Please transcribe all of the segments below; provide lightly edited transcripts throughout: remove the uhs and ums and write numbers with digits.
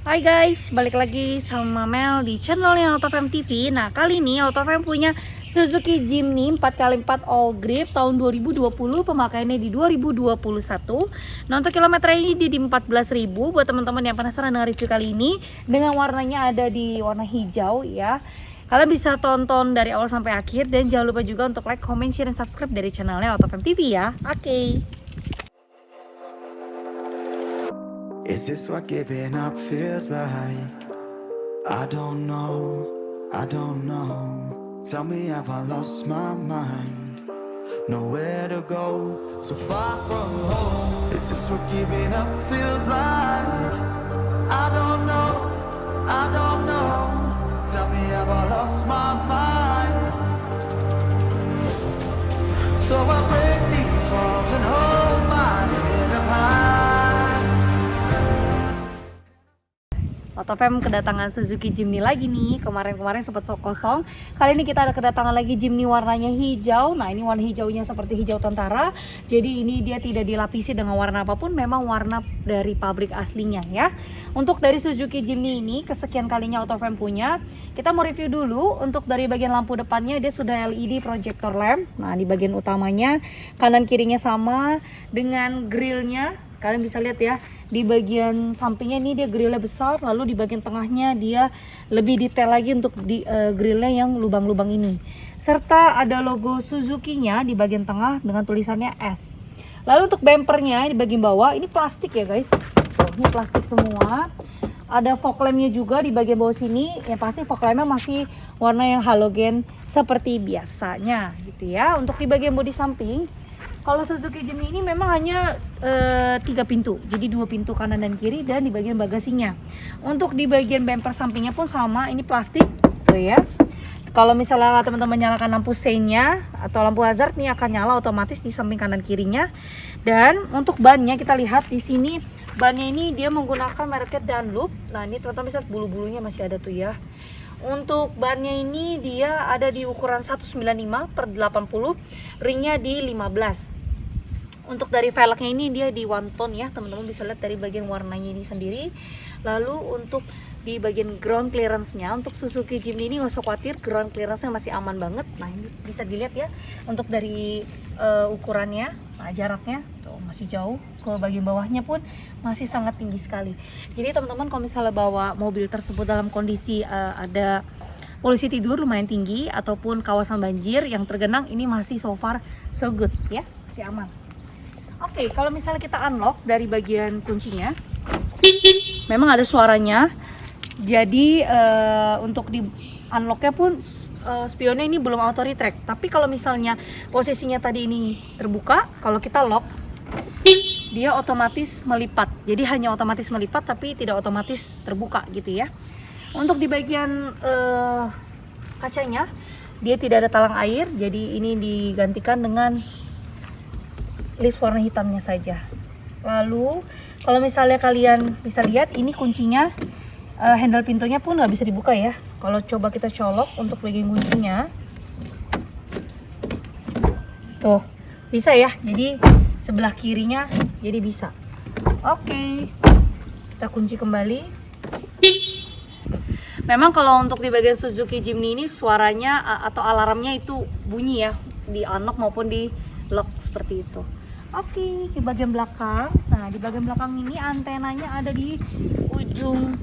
Hai guys, balik lagi sama Mel di channelnya AutoFam TV. Nah, kali ini AutoFam punya Suzuki Jimny 4x4 all grip tahun 2020, pemakaiannya di 2021. Nah, untuk kilometer ini di 14.000. Buat teman-teman yang penasaran dengan review kali ini, dengan warnanya ada di warna hijau ya. Kalian bisa tonton dari awal sampai akhir, dan jangan lupa juga untuk like, comment, share, dan subscribe dari channelnya AutoFam TV ya. Oke. Is this what giving up feels like? I don't know, I don't know. Tell me, have I lost my mind? Nowhere to go, so far from home. Is this what giving up feels like? I don't know, I don't know. Tell me, have I lost my mind? So I break these walls and hold my head up high. AutoFam kedatangan Suzuki Jimny lagi nih. Kemarin sempat kosong. Kali ini kita ada kedatangan lagi Jimny warnanya hijau. Nah, ini warna hijaunya seperti hijau tentara. Jadi ini dia tidak dilapisi dengan warna apapun, memang warna dari pabrik aslinya ya. Untuk dari Suzuki Jimny ini kesekian kalinya AutoFam punya. Kita mau review dulu. Untuk dari bagian lampu depannya dia sudah LED projector lamp. Nah, di bagian utamanya kanan kirinya sama dengan grillnya. Kalian bisa lihat ya, di bagian sampingnya ini dia grillnya besar, lalu di bagian tengahnya dia lebih detail lagi untuk di grillnya yang lubang-lubang ini. Serta ada logo Suzuki-nya di bagian tengah dengan tulisannya S. Lalu untuk bumpernya di bagian bawah ini plastik ya guys. Ini plastik semua. Ada fog lampnya juga di bagian bawah sini. Yang pasti fog lampnya masih warna yang halogen seperti biasanya gitu ya. Untuk di bagian bodi samping, kalau Suzuki Jimny ini memang hanya 3 pintu, jadi 2 pintu kanan dan kiri, dan di bagian bagasinya. Untuk di bagian bumper sampingnya pun sama, ini plastik tuh ya. Kalau misalnya teman-teman nyalakan lampu seinnya atau lampu hazard, ini akan nyala otomatis di samping kanan kirinya. Dan untuk bannya kita lihat di sini, bannya ini dia menggunakan mereknya Dunlop. Nah, ini teman-teman bisa bulu-bulunya masih ada tuh ya. Untuk bannya ini dia ada di ukuran 195/80, ringnya di 15. Untuk dari velgnya ini dia di one tone ya, teman-teman bisa lihat dari bagian warnanya ini sendiri. Lalu untuk di bagian ground clearance-nya, untuk Suzuki Jimny ini nggak usah khawatir, ground clearance-nya masih aman banget. Nah, ini bisa dilihat ya, untuk dari ukurannya, nah, jaraknya tuh masih jauh, ke bagian bawahnya pun masih sangat tinggi sekali. Jadi teman-teman kalau misalnya bawa mobil tersebut dalam kondisi ada polisi tidur lumayan tinggi ataupun kawasan banjir yang tergenang, ini masih so far so good ya, masih aman. Oke, kalau misalnya kita unlock dari bagian kuncinya, memang ada suaranya. Jadi untuk di unlocknya pun spionnya ini belum auto retract. Tapi kalau misalnya posisinya tadi ini terbuka, kalau kita lock, dia otomatis melipat. Jadi hanya otomatis melipat, tapi tidak otomatis terbuka gitu ya. Untuk di bagian kacanya, dia tidak ada talang air. Jadi ini digantikan dengan list warna hitamnya saja. Lalu kalau misalnya kalian bisa lihat, ini kuncinya, handle pintunya pun nggak bisa dibuka ya. Kalau coba kita colok untuk bagian kuncinya, tuh bisa ya, jadi sebelah kirinya jadi bisa. Oke, kita kunci kembali. Memang kalau untuk di bagian Suzuki Jimny ini suaranya atau alarmnya itu bunyi ya, di unlock maupun di lock seperti itu. Oke, di bagian belakang. Nah, di bagian belakang ini antenanya ada di ujung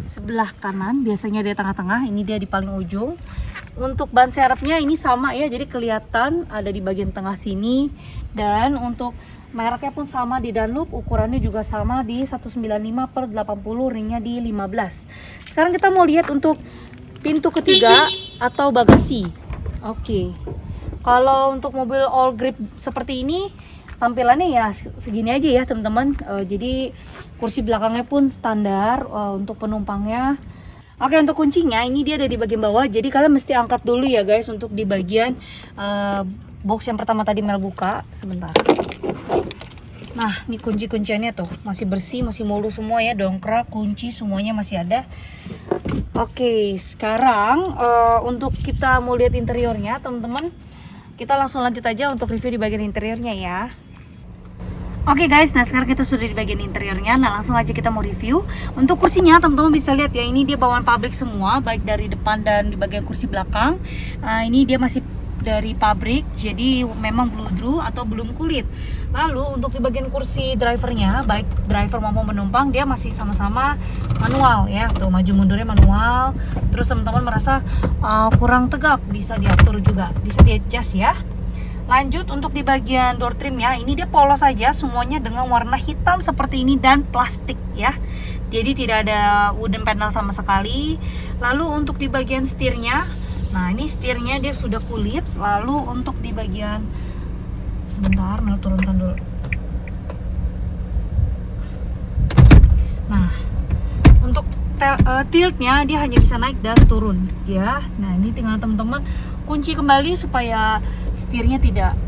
sebelah kanan. Biasanya di tengah-tengah, ini dia di paling ujung. Untuk ban serepnya ini sama ya, jadi kelihatan ada di bagian tengah sini. Dan untuk mereknya pun sama di Dunlop, ukurannya juga sama di 195/80, ringnya di 15. Sekarang kita mau lihat untuk pintu ketiga atau bagasi. Oke, kalau untuk mobil all grip seperti ini, tampilannya ya segini aja ya teman-teman. Jadi kursi belakangnya pun standar untuk penumpangnya. Oke, untuk kuncinya ini dia ada di bagian bawah. Jadi kalian mesti angkat dulu ya guys, untuk di bagian box yang pertama tadi Mel buka. Sebentar. Nah, ini kunci-kunciannya tuh masih bersih, masih mulus semua ya, dongkrak, kunci semuanya masih ada. Oke, sekarang untuk kita mau lihat interiornya teman-teman, kita langsung lanjut aja untuk review di bagian interiornya ya. Oke guys, nah sekarang kita sudah di bagian interiornya. Nah langsung aja kita mau review. Untuk kursinya teman-teman bisa lihat ya, ini dia bawaan pabrik semua, baik dari depan dan di bagian kursi belakang. Ini dia masih dari pabrik, jadi memang bludru atau belum kulit. Lalu untuk di bagian kursi drivernya, baik driver maupun penumpang, dia masih sama-sama manual ya. Tuh maju mundurnya manual. Terus teman-teman merasa kurang tegak, bisa diatur juga, bisa di adjust ya. Lanjut untuk di bagian door trimnya, ini dia polos saja, semuanya dengan warna hitam seperti ini dan plastik ya. Jadi tidak ada wooden panel sama sekali. Lalu untuk di bagian setirnya, nah ini setirnya dia sudah kulit. Lalu untuk di bagian, sebentar, Mel turunkan dulu. Nah untuk tiltnya dia hanya bisa naik dan turun ya. Nah ini tinggal teman-teman kunci kembali supaya setirnya tidak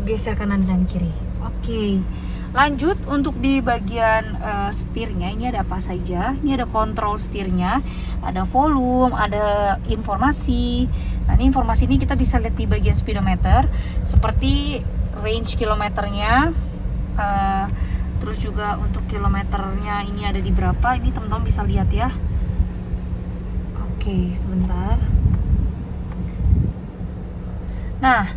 geser kanan dan kiri. Oke, lanjut untuk di bagian setirnya, ini ada apa saja? Ini ada kontrol setirnya, ada volume, ada informasi. Nah ini informasi ini kita bisa lihat di bagian speedometer, seperti range kilometernya, terus juga untuk kilometernya ini ada di berapa, ini teman-teman bisa lihat ya. Oke, sebentar. Nah,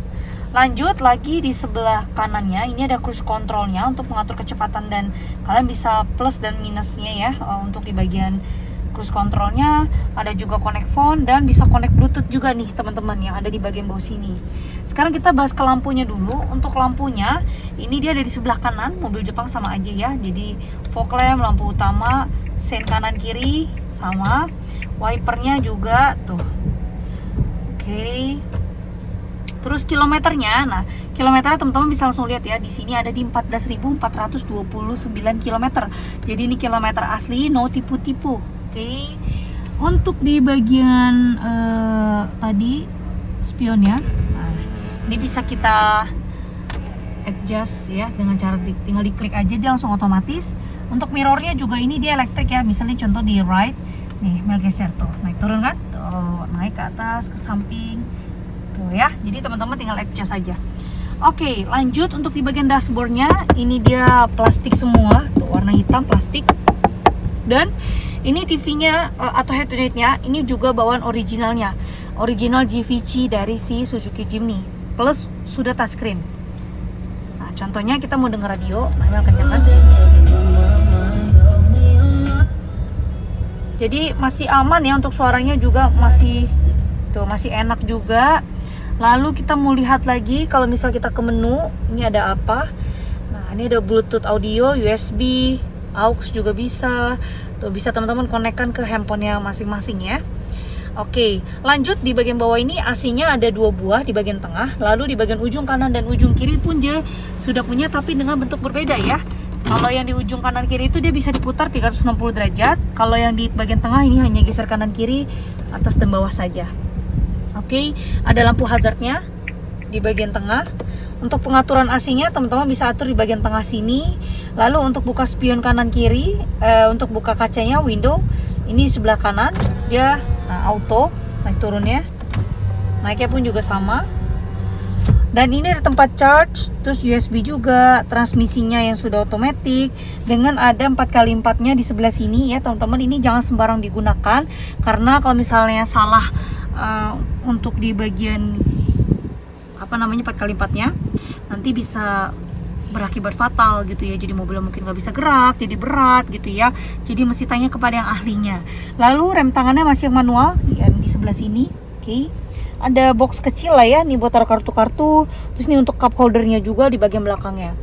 lanjut lagi di sebelah kanannya, ini ada cruise controlnya untuk mengatur kecepatan dan kalian bisa plus dan minusnya ya. Untuk di bagian cruise controlnya ada juga connect phone dan bisa connect bluetooth juga nih teman-teman yang ada di bagian bawah sini. Sekarang kita bahas ke lampunya dulu. Untuk lampunya, ini dia ada di sebelah kanan, mobil Jepang sama aja ya. Jadi fog lamp, lampu utama, sen kanan kiri sama, wipernya juga tuh. Oke. Terus kilometernya, nah kilometernya teman-teman bisa langsung lihat ya, di sini ada di 14.429 km. Jadi ini kilometer asli, no tipu-tipu. Oke. Untuk di bagian tadi spionnya, nah, ini bisa kita adjust ya dengan cara tinggal diklik aja dia langsung otomatis. Untuk mirrornya juga ini dia elektrik ya, misalnya contoh di right, nih Mel geser tuh, naik turun kan, tuh naik ke atas, ke samping. Tuh ya, jadi teman-teman tinggal adjust saja. Oke, lanjut untuk di bagian dashboardnya, ini dia plastik semua, tuh warna hitam plastik. Dan ini TV-nya atau head unit-nya ini juga bawaan originalnya, original GVC dari si Suzuki Jimny, plus sudah touchscreen. Nah, contohnya kita mau denger radio, nah kencangkan. Jadi masih aman ya, untuk suaranya juga masih tuh masih enak juga. Lalu kita mau lihat lagi kalau misal kita ke menu, ini ada apa? Nah, ini ada Bluetooth audio, USB, aux juga bisa. Tuh bisa teman-teman konekkan ke handphonenya masing-masing ya. Oke, lanjut di bagian bawah ini AC-nya ada 2 buah di bagian tengah. Lalu di bagian ujung kanan dan ujung kiri pun dia sudah punya, tapi dengan bentuk berbeda ya. Kalau yang di ujung kanan kiri itu dia bisa diputar 360 derajat. Kalau yang di bagian tengah ini hanya geser kanan kiri, atas dan bawah saja. Oke, ada lampu hazardnya di bagian tengah. Untuk pengaturan AC-nya teman-teman bisa atur di bagian tengah sini. Lalu untuk buka spion kanan kiri, untuk buka kacanya window ini di sebelah kanan dia auto naik turunnya. Naiknya pun juga sama. Dan ini ada tempat charge, terus USB juga, transmisinya yang sudah otomatis dengan ada 4x4-nya di sebelah sini ya teman-teman. Ini jangan sembarang digunakan karena kalau misalnya salah untuk di bagian apa namanya 4x4-nya nanti bisa berakibat fatal gitu ya. Jadi mobilnya mungkin nggak bisa gerak, jadi berat gitu ya. Jadi mesti tanya kepada yang ahlinya. Lalu rem tangannya masih yang manual ya, di sebelah sini. Oke. Ada box kecil lah ya, nih buat taruh kartu-kartu. Terus nih untuk cup holdernya juga di bagian belakangnya.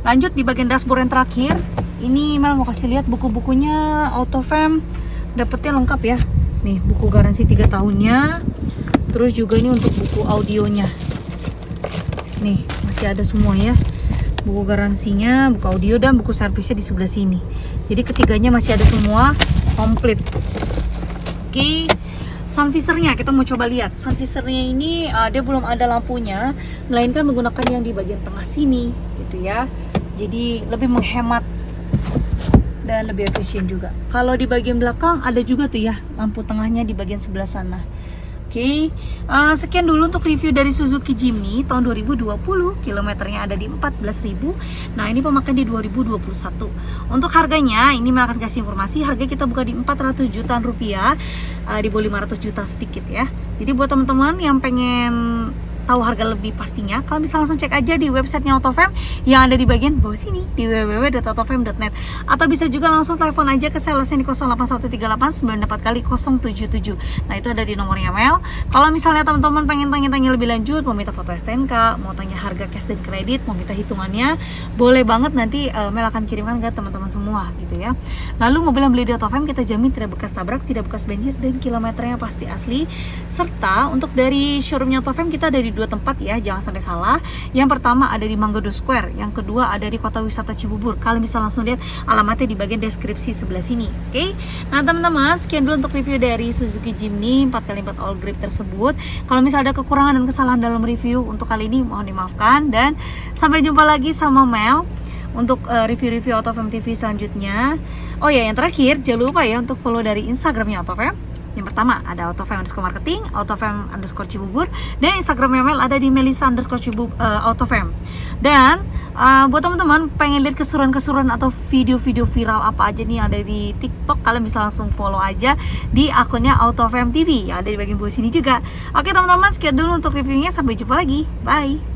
Lanjut di bagian dashboard yang terakhir, ini Mel mau kasih lihat buku-bukunya AutoFam, dapetnya lengkap ya. Nih buku garansi 3 tahunnya. Terus juga ini untuk buku audionya. Nih masih ada semua ya. Buku garansinya, buku audio dan buku servisnya di sebelah sini. Jadi ketiganya masih ada semua komplit. Oke. Sun visornya kita mau coba lihat. Sun visornya ini dia belum ada lampunya, melainkan menggunakan yang di bagian tengah sini gitu ya. Jadi lebih menghemat dan lebih efisien juga. Kalau di bagian belakang ada juga tuh ya lampu tengahnya di bagian sebelah sana. Oke. Oke, sekian dulu untuk review dari Suzuki Jimny tahun 2020. Kilometernya ada di 14.000. Nah, ini pemakaian di 2021. Untuk harganya, ini Mel akan kasih informasi. Harga kita buka di 400 jutaan rupiah, di bawah 500 juta sedikit ya. Jadi buat teman-teman yang pengen tahu harga lebih pastinya, kalian bisa langsung cek aja di websitenya Autofam yang ada di bagian bawah sini di www.autofam.net, atau bisa juga langsung telepon aja ke salesnya di 08138 kali 077. Nah, itu ada di nomornya Mel. Kalau misalnya teman-teman pengen tanya-tanya lebih lanjut, mau minta foto STNK, mau tanya harga cash dan kredit, mau minta hitungannya, boleh banget, nanti Mel akan kirimkan ke teman-teman semua gitu ya. Lalu mobil yang beli di Autofam kita jamin tidak bekas tabrak, tidak bekas banjir, dan kilometernya pasti asli. Serta untuk dari showroomnya Autofam kita ada di 2 tempat ya, jangan sampai salah. Yang pertama ada di Manggodo Square, yang kedua ada di Kota Wisata Cibubur. Kalian bisa langsung lihat alamatnya di bagian deskripsi sebelah sini. Oke. Nah, teman-teman, sekian dulu untuk review dari Suzuki Jimny 4x4 all grip tersebut. Kalau misalnya ada kekurangan dan kesalahan dalam review untuk kali ini, mohon dimaafkan, dan sampai jumpa lagi sama Mel untuk review-review Autofam TV selanjutnya. Oh ya, yang terakhir jangan lupa ya untuk follow dari Instagramnya Autofam. Yang pertama ada autofam_marketing, autofam_cibubur, dan Instagramnya Mel ada di melisa_autofam. Dan buat teman-teman pengen lihat keseruan-keseruan atau video-video viral apa aja nih yang ada di TikTok, kalian bisa langsung follow aja di akunnya Autofam TV yang ada di bagian bawah sini juga. Oke teman-teman, sekian dulu untuk reviewnya, sampai jumpa lagi, bye.